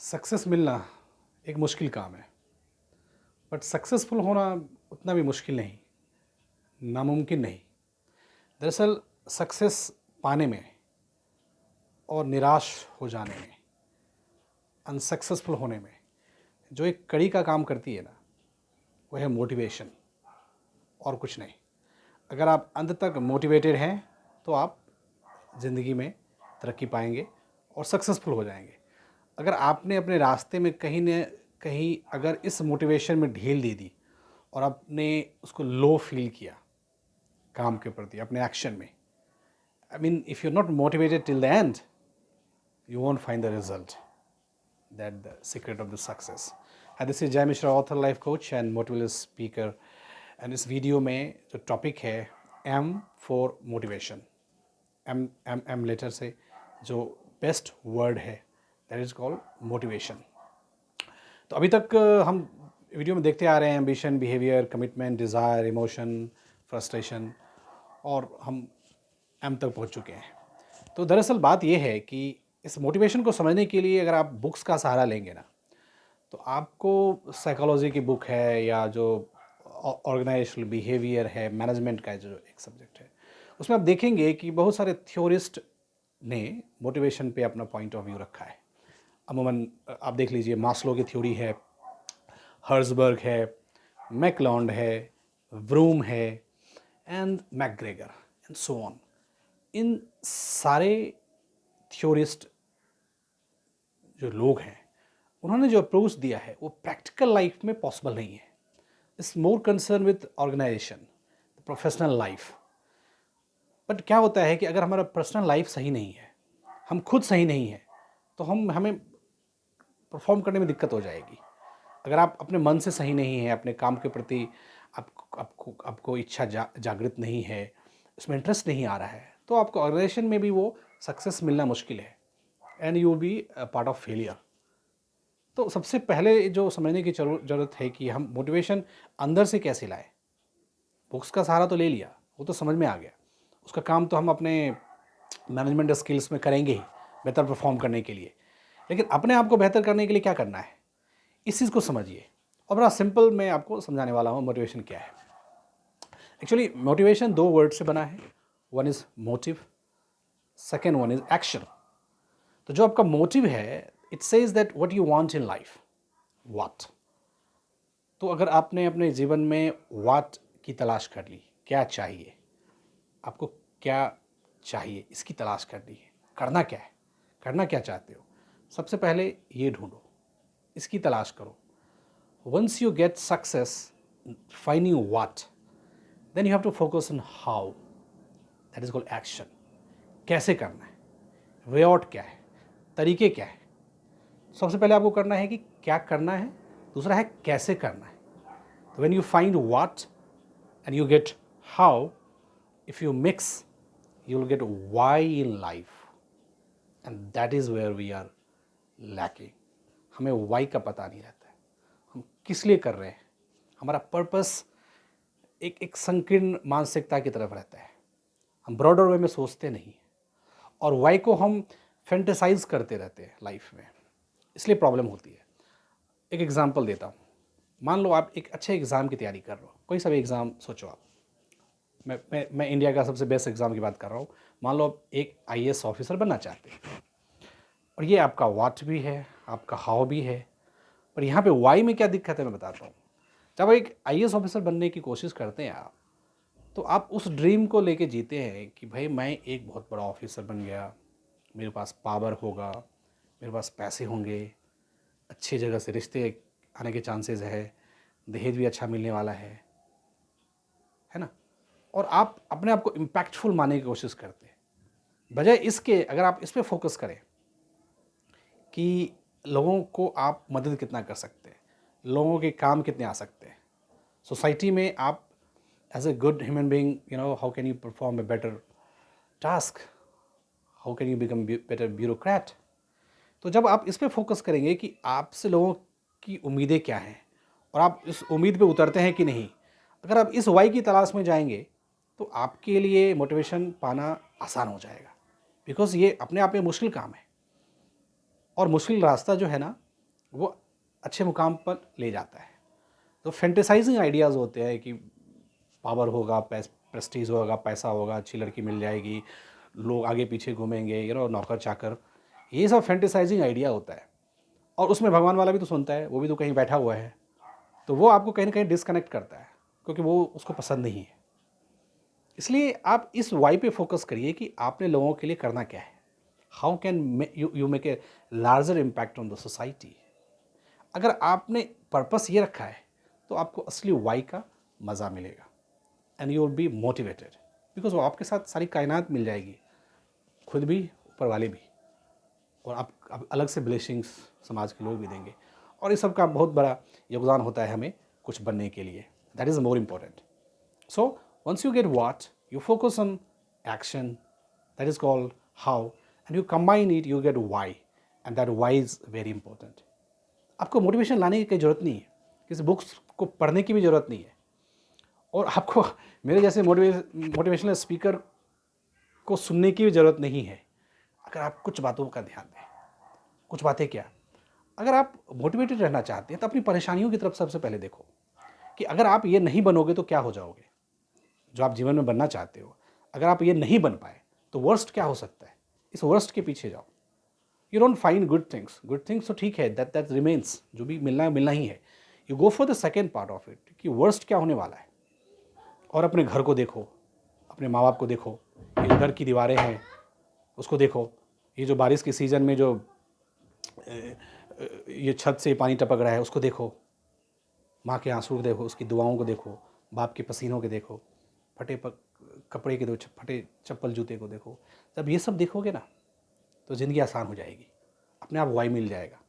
Success मिलना एक मुश्किल काम है, बट सक्सेसफुल होना उतना भी मुश्किल नहीं, नामुमकिन नहीं। दरअसल सक्सेस पाने में और निराश हो जाने में, अनसक्सेसफुल होने में जो एक कड़ी का काम करती है ना, वो है मोटिवेशन और कुछ नहीं। अगर आप अंत तक मोटिवेटेड हैं तो आप ज़िंदगी में तरक्की पाएंगे और सक्सेसफुल हो जाएंगे। अगर आपने अपने रास्ते में कहीं न कहीं अगर इस मोटिवेशन में ढील दे दी और आपने उसको लो फील किया काम के प्रति, अपने एक्शन में, I mean if you are not motivated till the end, you won't find the result. That the secret of the success. And this is Jay Mishra, author, life coach and motivational speaker. And इस video में जो topic है M for motivation, M M M letter से जो best word है that is called motivation. तो अभी तक हम वीडियो में देखते आ रहे हैं ambition, behaviour, commitment, desire, emotion, frustration, और हम एम तक पहुंच चुके हैं। तो दरअसल बात यह है कि इस मोटिवेशन को समझने के लिए अगर आप बुक्स का सहारा लेंगे ना, तो आपको साइकोलॉजी की बुक है या जो ऑर्गेनाइजेशनल बिहेवियर है, मैनेजमेंट का जो एक सब्जेक्ट है, उसमें आप देखेंगे कि बहुत सारे थ्योरिस्ट ने मोटिवेशन पे अपना पॉइंट ऑफ व्यू रखा है। अमूमन आप देख लीजिए, मास्लो की थ्योरी है, हर्जबर्ग है, मैकलॉन्ड है, व्रूम है, and McGregor and so on. इन सारे थ्योरिस्ट जो लोग हैं, उन्होंने जो अप्रोच दिया है वो प्रैक्टिकल लाइफ में पॉसिबल नहीं है। It's more concern with organization, professional life. But क्या होता है कि अगर हमारा पर्सनल लाइफ सही नहीं है, हम खुद सही नहीं है, तो हमें परफॉर्म करने में दिक्कत हो जाएगी। अगर आप अपने मन से सही नहीं है, अपने काम के प्रति आपको इच्छा जागृत नहीं है, उसमें इंटरेस्ट नहीं आ रहा है, तो आपको ऑर्गेनाइजेशन में भी वो सक्सेस मिलना मुश्किल है and you be part of failure. तो सबसे पहले जो समझने की ज़रूरत है कि हम मोटिवेशन अंदर से कैसे लाएं। बुक्स का सहारा तो ले लिया, वो तो समझ में आ गया, उसका काम तो हम अपने मैनेजमेंट स्किल्स में करेंगे ही बेहतर परफॉर्म करने के लिए। लेकिन अपने आप को बेहतर करने के लिए क्या करना है, इस चीज़ को समझिए। और बड़ा सिंपल मैं आपको समझाने वाला हूँ मोटिवेशन क्या है। एक्चुअली मोटिवेशन दो वर्ड से बना है, one is motive, second one is action. तो जो आपका मोटिव है, it says that what you want in life, what. तो अगर आपने अपने जीवन में व्हाट की तलाश कर ली, क्या चाहिए आपको, क्या चाहिए इसकी तलाश करनी है, करना क्या है, करना क्या चाहते हो, सबसे पहले ये ढूंढो, इसकी तलाश करो। Once you get success finding what, then you have to focus on how, that is called action. कैसे करना है, वे आउट क्या है, तरीके क्या है। सबसे पहले आपको करना है कि क्या करना है, दूसरा है कैसे करना है। तो when you find what and you get how, if you mix, you will get why in life, and that is where we are lacking. हमें why का पता नहीं रहता है, हम किस लिए कर रहे हैं, हमारा पर्पस एक एक संकीर्ण मानसिकता की तरफ रहता है, हम ब्रॉडर वे में सोचते नहीं, और why को हम फैंटेसाइज करते रहते हैं लाइफ में, इसलिए प्रॉब्लम होती है। एक एग्जांपल देता हूँ। मान लो आप एक अच्छे एग्ज़ाम की तैयारी कर रहे हो, कोई सा भी एग्ज़ाम सोचो आप। मैं इंडिया का सबसे बेस्ट एग्ज़ाम की बात कर रहा हूँ। मान लो आप एक आईएएस ऑफिसर बनना चाहते हैं, और ये आपका व्हाट भी है, आपका हाउ भी है, पर यहाँ पे वाई में क्या दिक्कत है मैं बताता हूँ। जब एक आईएएस ऑफिसर बनने की कोशिश करते हैं आप, तो आप उस ड्रीम को लेके जीते हैं कि भाई मैं एक बहुत बड़ा ऑफिसर बन गया, मेरे पास पावर होगा, मेरे पास पैसे होंगे, अच्छी जगह से रिश्ते आने के चांसेस है, दहेज भी अच्छा मिलने वाला है ना। और आप अपने आप को इम्पैक्टफुल मानने की कोशिश करते हैं। बजाय इसके अगर आप इस पर फोकस करें कि लोगों को आप मदद कितना कर सकते हैं, लोगों के काम कितने आ सकते हैं, सोसाइटी में आप as a good human being, you know, how can you perform a better task, how can you become better bureaucrat. तो जब आप इस पर फोकस करेंगे कि आपसे लोगों की उम्मीदें क्या हैं और आप इस उम्मीद पे उतरते हैं कि नहीं, अगर आप इस वाई की तलाश में जाएंगे तो आपके लिए मोटिवेशन पाना आसान हो जाएगा। बिकॉज ये अपने आप में मुश्किल काम है, और मुश्किल रास्ता जो है ना, वो अच्छे मुकाम पर ले जाता है। तो फैंटेसाइजिंग आइडियाज़ होते हैं कि पावर होगा, प्रेस्टीज होगा, पैसा होगा, अच्छी लड़की मिल जाएगी, लोग आगे पीछे घूमेंगे, नौकर चाकर, ये सब फैंटेसाइजिंग आइडिया होता है। और उसमें भगवान वाला भी तो सुनता है, वो भी तो कहीं बैठा हुआ है, तो वो आपको कहीं ना कहीं डिस्कनेक्ट करता है, क्योंकि वो उसको पसंद नहीं है। इसलिए आप इस वाई पे फोकस करिए कि आपने लोगों के लिए करना क्या है। How can you make a larger impact on the society. अगर आपने पर्पस ये रखा है तो आपको असली वाई का मज़ा मिलेगा, and you will be motivated, because वो आपके साथ सारी कायनात मिल जाएगी, खुद भी, ऊपर वाले भी, और आप अलग से ब्लेसिंग्स समाज के लोग भी देंगे। और इस सब का बहुत बड़ा योगदान होता है हमें कुछ बनने के लिए। That is more important. So once you get what, you focus on action, that is called how, and you combine it, you get why, and that why is very important. आपको मोटिवेशन लाने की कोई ज़रूरत नहीं है, किसी books को पढ़ने की भी ज़रूरत नहीं है, और आपको मेरे जैसे मोटिवेशनल स्पीकर को सुनने की भी ज़रूरत नहीं है। अगर आप कुछ बातों का ध्यान दें, कुछ बातें क्या, अगर आप मोटिवेटेड रहना चाहते हैं तो अपनी परेशानियों की तरफ सबसे पहले देखो कि अगर आप ये नहीं बनोगे तो क्या हो जाओगे। जो आप जीवन में बनना चाहते हो, अगर आप ये नहीं बन पाए तो वर्स्ट क्या हो सकता है, इस वर्स्ट के पीछे जाओ। You don't find good things तो ठीक है, दैट रिमेन्स, जो भी मिलना है मिलना ही है। You go for the second part of it कि वर्स्ट क्या होने वाला है। और अपने घर को देखो, अपने माँ बाप को देखो, ये जो घर की दीवारें हैं उसको देखो, ये जो बारिश के सीज़न में जो ये छत से पानी टपक रहा है उसको देखो, माँ के आंसू को देखो, उसकी दुआओं को देखो, बाप के पसीनों को देखो, फटे कपड़े के दो फटे चप्पल जूते को देखो। जब ये सब देखोगे ना तो ज़िंदगी आसान हो जाएगी, अपने आप वाई मिल जाएगा,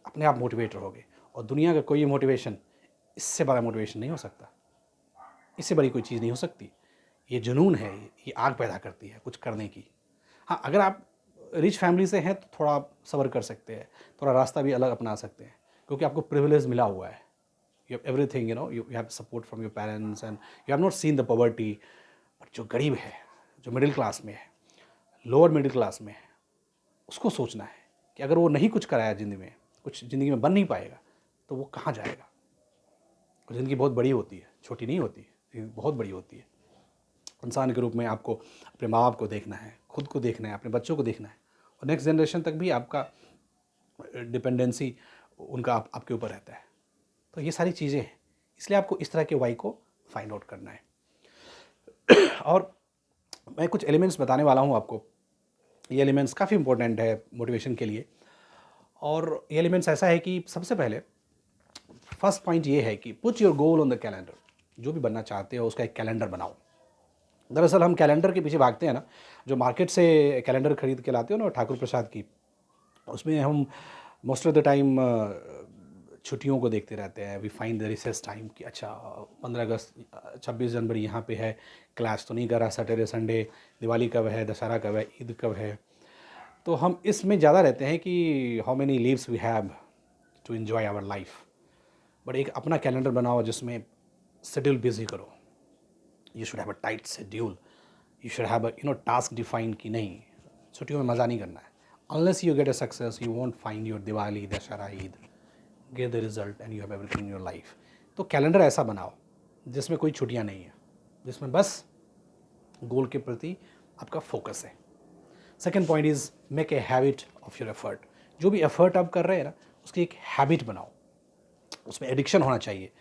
अपने आप मोटिवेट रहोगे। और दुनिया का कोई मोटिवेशन, इससे बड़ा मोटिवेशन नहीं हो सकता, इससे बड़ी कोई चीज़ नहीं हो सकती। ये जुनून है, ये आग पैदा करती है कुछ करने की। हाँ, अगर आप रिच फैमिली से हैं तो थोड़ा आप सब्र कर सकते हैं, थोड़ा रास्ता भी अलग अपना सकते हैं, क्योंकि आपको प्रिविलेज मिला हुआ है। You have everything, you have support from your parents and you have not seen the poverty. But जो गरीब है, जो मिडिल क्लास में है, लोअर मिडिल क्लास में है, उसको सोचना है कि अगर वो नहीं कुछ कराया ज़िंदगी में, कुछ ज़िंदगी में बन नहीं पाएगा तो वो कहाँ जाएगा। ज़िंदगी बहुत बड़ी होती है, छोटी नहीं होती, ज़िंदगी बहुत बड़ी होती है। इंसान के रूप में आपको अपने माँ बाप को देखना है, खुद को देखना है, अपने बच्चों को देखना है, और नेक्स्ट जनरेशन तक भी आपका डिपेंडेंसी उनका आपके ऊपर रहता है। तो ये सारी चीज़ें हैं, इसलिए आपको इस तरह के वाई को फाइंड आउट करना है। और मैं कुछ एलिमेंट्स बताने वाला हूँ आपको। ये एलिमेंट्स काफ़ी इंपॉर्टेंट है मोटिवेशन के लिए। और ये एलिमेंट्स ऐसा है कि सबसे पहले फर्स्ट पॉइंट ये है कि put your goal on the calendar. जो भी बनना चाहते हो उसका एक कैलेंडर बनाओ। दरअसल हम कैलेंडर के पीछे भागते हैं ना, जो मार्केट से कैलेंडर खरीद के लाते हो ना ठाकुर प्रसाद की, उसमें हम मोस्ट ऑफ द टाइम छुट्टियों को देखते रहते हैं। We find the recess time कि अच्छा 15 अगस्त 26 जनवरी यहाँ पे है, क्लास तो नहीं कर रहा, सैटरडे संडे, दिवाली कब है, दशहरा कब है, ईद कब है। तो हम इसमें ज़्यादा रहते हैं कि how many leaves we have to enjoy our life. But एक अपना कैलेंडर बनाओ जिसमें शेड्यूल बिजी करो। You should have a tight schedule, you should have a task define कि नहीं, छुट्टियों में मज़ा नहीं करना है। Unless you get a success you won't find your Diwali, Dussehra, Eid, get the result and you have everything in your life. तो calendar ऐसा बनाओ जिसमें कोई छुट्टियां नहीं है, जिसमें बस गोल के प्रति आपका फोकस है। Second point is make a habit of your effort. जो भी एफर्ट आप कर रहे हैं ना उसकी एक हैबिट बनाओ, उसमें एडिक्शन होना चाहिए।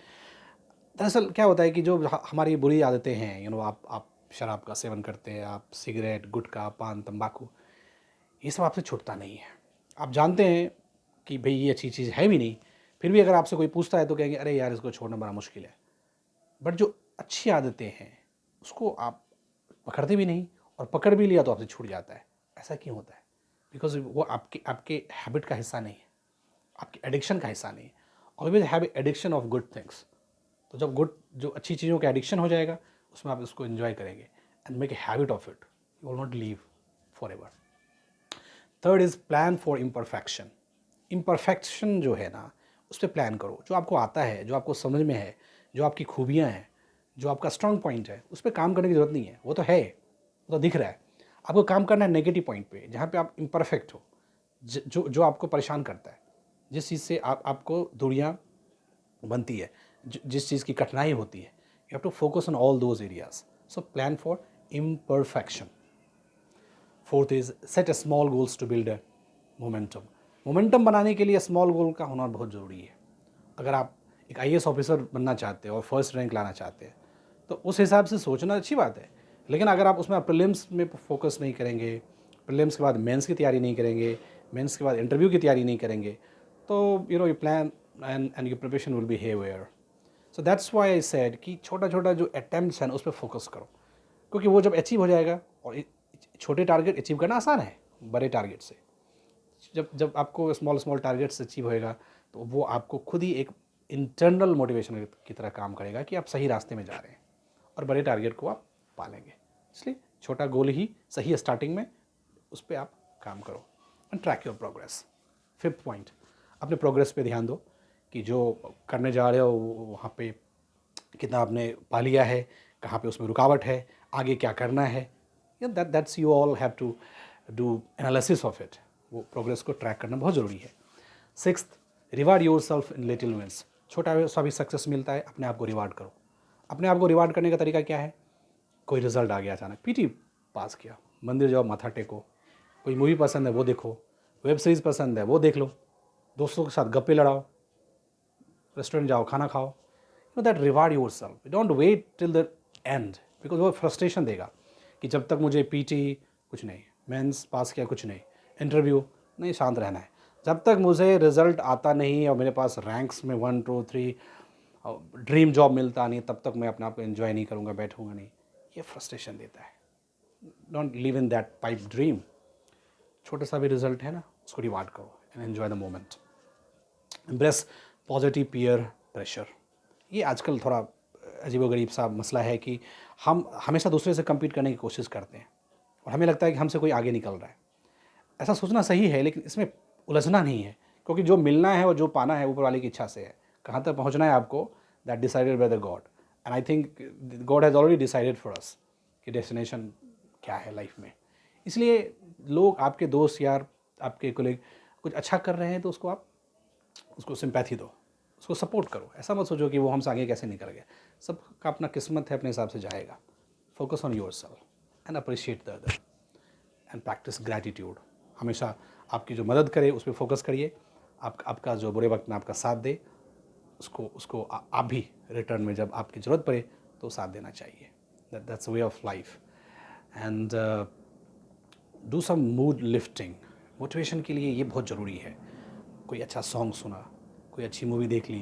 दरअसल क्या होता है कि जो हमारी बुरी आदतें हैं, आप शराब का सेवन करते हैं, आप सिगरेट, गुटखा, पान, तंबाकू, ये सब आपसे छूटता नहीं है। आप जानते हैं कि भाई ये अच्छी चीज़ है भी नहीं, फिर भी अगर आपसे कोई पूछता है तो कहेंगे अरे यार इसको छोड़ना बड़ा मुश्किल है। बट जो अच्छी आदतें हैं उसको आप पकड़ते भी नहीं, और पकड़ भी लिया तो आपसे छूट जाता है। ऐसा क्यों होता है? बिकॉज वो आपके हैबिट का हिस्सा नहीं है, आपके एडिक्शन का हिस्सा नहीं है। Always have addiction of good things. तो जब जो अच्छी चीज़ों का एडिक्शन हो जाएगा उसमें आप इसको एंजॉय करेंगे and make a habit of it, you will not leave for ever. Third is plan for imperfection. Imperfection जो है ना उस पर प्लान करो। जो आपको आता है, जो आपको समझ में है, जो आपकी खूबियाँ हैं, जो आपका स्ट्रॉन्ग पॉइंट है, उस पर काम करने की ज़रूरत नहीं है। वो तो है, वो तो दिख रहा है। आपको काम करना है नेगेटिव पॉइंट पे, जहाँ पे आप इम्परफेक्ट हो, जो जो आपको परेशान करता है। जिस चीज़ से आपको दूरियाँ बनती है, जिस चीज़ की कठिनाई होती है, you have to focus on all those areas. So plan for imperfection. Fourth is set a small goals to build a momentum. Momentum बनाने के लिए स्मॉल गोल का होना बहुत ज़रूरी है. अगर आप एक आईएएस ऑफिसर बनना चाहते हो और फर्स्ट रैंक लाना चाहते हैं तो उस हिसाब से सोचना अच्छी बात है. लेकिन अगर आप उसमें प्रीलिम्स में फोकस नहीं करेंगे, प्रीलिम्स के बाद मेंस की तैयारी नहीं करेंगे, मेंस के बाद इंटरव्यू की तैयारी नहीं करेंगे, तो you plan and your preparation will be heavier. So that's why I said कि छोटा छोटा जो अटैम्प्ट्स हैं उस पर फोकस करो, क्योंकि वो जब अचीव हो जाएगा, और छोटे टारगेट अचीव करना आसान है बड़े टारगेट से. जब जब आपको स्मॉल स्मॉल टारगेट्स अचीव होएगा तो वो आपको खुद ही एक इंटरनल मोटिवेशन की तरह काम करेगा कि आप सही रास्ते में जा रहे हैं और बड़े टारगेट को आप पालेंगे. इसलिए छोटा गोल ही सही है स्टार्टिंग में, उस पर आप काम करो and track your progress. Fifth point, अपने प्रोग्रेस पे ध्यान दो कि जो करने जा रहे हो वहाँ पे कितना आपने पा लिया है, कहाँ पे उसमें रुकावट है, आगे क्या करना है. That's you all have to do analysis of it. वो प्रोग्रेस को ट्रैक करना बहुत ज़रूरी है. Sixth, reward yourself in little wins. छोटा सा भी सक्सेस मिलता है, अपने आप को रिवार्ड करो. अपने आप को रिवार्ड करने का तरीका क्या है? कोई रिजल्ट आ गया अचानक, पीटी पास किया, मंदिर जाओ माथा टेको, कोई मूवी पसंद है वो देखो, वेब सीरीज़ पसंद है वो देख लो, दोस्तों के साथ गप्पे लड़ाओ, रेस्टोरेंट जाओ खाना खाओ. That reward yourself. Don't wait till the end, because वो फ्रस्ट्रेशन देगा कि जब तक मुझे पीटी कुछ नहीं, मेंस पास किया कुछ नहीं, इंटरव्यू नहीं, शांत रहना है. जब तक मुझे रिजल्ट आता नहीं और मेरे पास रैंक्स में 1 2 3 ड्रीम जॉब मिलता नहीं, तब तक मैं अपने आप को एंजॉय नहीं करूँगा, बैठूंगा नहीं. ये फ्रस्ट्रेशन देता है. Don't live in that pipe dream. छोटा सा भी रिजल्ट है ना, उसको रिवार्ड करो and enjoy the moment. Embrace positive peer pressure. ये आजकल थोड़ा अजीबोगरीब सा मसला है कि हम हमेशा दूसरे से कम्पीट करने की कोशिश करते हैं और हमें लगता है कि हमसे कोई आगे निकल रहा है. ऐसा सोचना सही है, लेकिन इसमें उलझना नहीं है, क्योंकि जो मिलना है और जो पाना है ऊपर वाले की इच्छा से है. कहाँ तक पहुँचना है आपको, that decided by the God. And I think God has already decided for us कि डेस्टिनेशन क्या है लाइफ में. इसलिए लोग, आपके दोस्त यार, आपके कोलीग कुछ अच्छा कर रहे हैं तो उसको सिंपैथी दो, उसको सपोर्ट करो. ऐसा मत सोचो कि वो हमसे आगे कैसे निकल गया. सबका अपना किस्मत है, अपने हिसाब से जाएगा. Focus on your self and appreciate the other and practice gratitude. हमेशा आपकी जो मदद करे उस पर फोकस करिए. आपका जो बुरे वक्त में आपका साथ दे, उसको आप भी रिटर्न में जब आपकी ज़रूरत पड़े तो साथ देना चाहिए. That's way of life. And do some mood lifting. Motivation के लिए ये बहुत ज़रूरी है. कोई अच्छा सॉन्ग सुना, कोई अच्छी मूवी देख ली,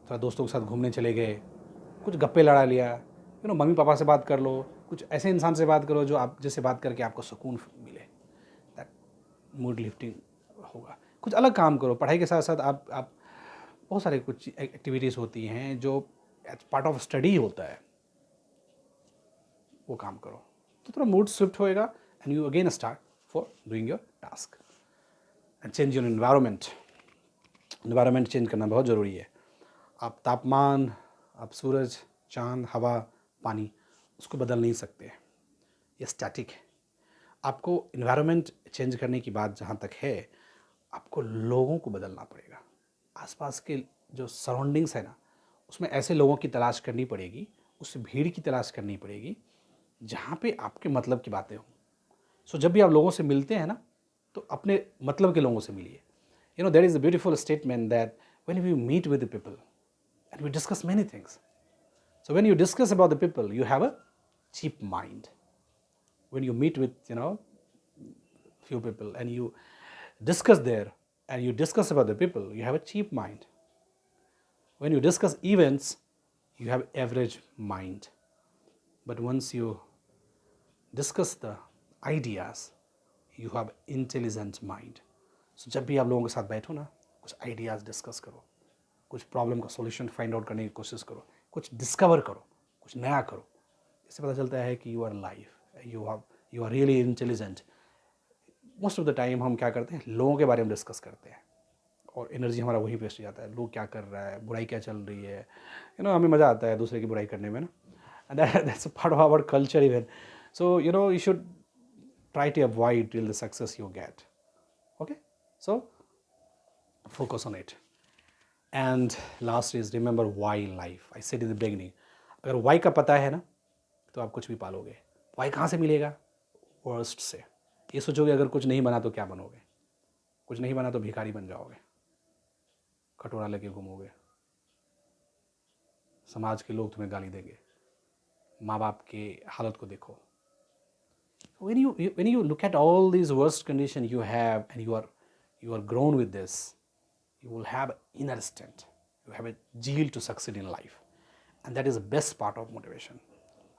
थोड़ा दोस्तों के साथ घूमने चले गए, कुछ गप्पे लड़ा लिया, मम्मी पापा से बात कर लो, कुछ ऐसे इंसान से बात करो जो आप जिससे बात करके आपको सुकून मिले. दैट मूड लिफ्टिंग होगा. कुछ अलग काम करो. पढ़ाई के साथ साथ आप बहुत सारे कुछ एक्टिविटीज़ होती हैं जो एज पार्ट ऑफ स्टडी होता है, वो काम करो तो थोड़ा मूड स्विफ्ट होएगा and you again start for doing your task. And change your environment. Environment change करना बहुत ज़रूरी है. आप तापमान, आप सूरज, चांद, हवा, पानी, उसको बदल नहीं सकते, ये स्टैटिक है. आपको एनवायरनमेंट चेंज करने की बात जहाँ तक है, आपको लोगों को बदलना पड़ेगा. आसपास के जो सराउंडिंग्स है ना, उसमें ऐसे लोगों की तलाश करनी पड़ेगी, उस भीड़ की तलाश करनी पड़ेगी जहाँ पे आपके मतलब की बातें हों. सो जब भी आप लोगों से मिलते हैं ना, तो अपने मतलब के लोगों से मिलिए. there is a beautiful statement that when we meet with the people and we discuss many things, so when you discuss about the people, you have a cheap mind. When you meet with few people and you discuss there and you discuss about the people, you have a cheap mind. When you discuss events, you have average mind. But once you discuss the ideas, you have intelligent mind. So जब भी आप लोगों के साथ बैठो ना, कुछ ideas discuss करो, कुछ प्रॉब्लम का सॉल्यूशन फाइंड आउट करने की कोशिश करो, कुछ डिस्कवर करो, कुछ नया करो. इससे पता चलता है कि you are life, you are really intelligent. Most of the time हम क्या करते हैं, लोगों के बारे में डिस्कस करते हैं और एनर्जी हमारा वहीं वेस्ट हो जाता है. लोग क्या कर रहा है, बुराई क्या चल रही है, हमें मज़ा आता है दूसरे की बुराई करने में ना. And that's a part of our culture even. So you should try to avoid till the success you get. Okay, so focus on it. And last is remember why in life. I said in the beginning, अगर why का पता है ना तो आप कुछ भी पालोगे. why कहाँ से मिलेगा? वर्स्ट से. ये सोचोगे अगर कुछ नहीं बना तो क्या बनोगे, कुछ नहीं बना तो भिखारी बन जाओगे, कटोरा लेके घूमोगे, समाज के लोग तुम्हें गाली देंगे, माँ बाप की हालत को देखो. When you look at all these worst conditions you have and you are grown with this, you will have inner strength, you have a zeal to succeed in life, and that is the best part of motivation.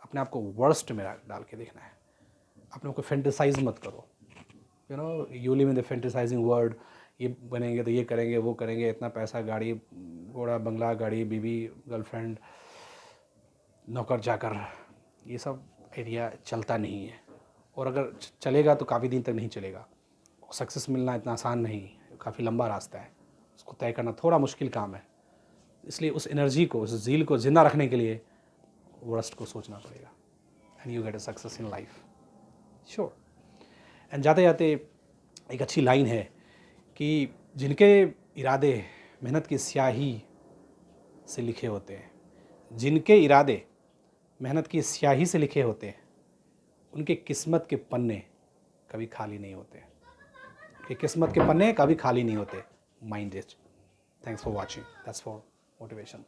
अपने आप को worst में डाल के देखना है, अपने को fantasize मत करो. You know, you live in the fantasizing world. ये बनेंगे तो ये करेंगे, वो करेंगे, इतना पैसा, गाड़ी घोड़ा, बंगला, गाड़ी, बीवी, गर्लफ्रेंड, नौकर चाकर, ये सब आइडिया चलता नहीं है. और अगर चलेगा तो काफ़ी दिन तक नहीं चलेगा. सक्सेस मिलना इतना आसान नहीं, काफ़ी लंबा रास्ता है, उसको तय करना थोड़ा मुश्किल काम है. इसलिए उस एनर्जी को, उस ज़ील को जिंदा रखने के लिए वर्स्ट को सोचना पड़ेगा. And you get a success in life, sure. And जाते जाते एक अच्छी लाइन है कि जिनके इरादे मेहनत की स्याही से लिखे होते हैं, जिनके इरादे मेहनत की स्याही से लिखे होते हैं, उनके किस्मत के पन्ने कभी खाली नहीं होते. उनके किस्मत के पन्ने कभी खाली नहीं होते. Mind it. Thanks for watching. That's for motivation.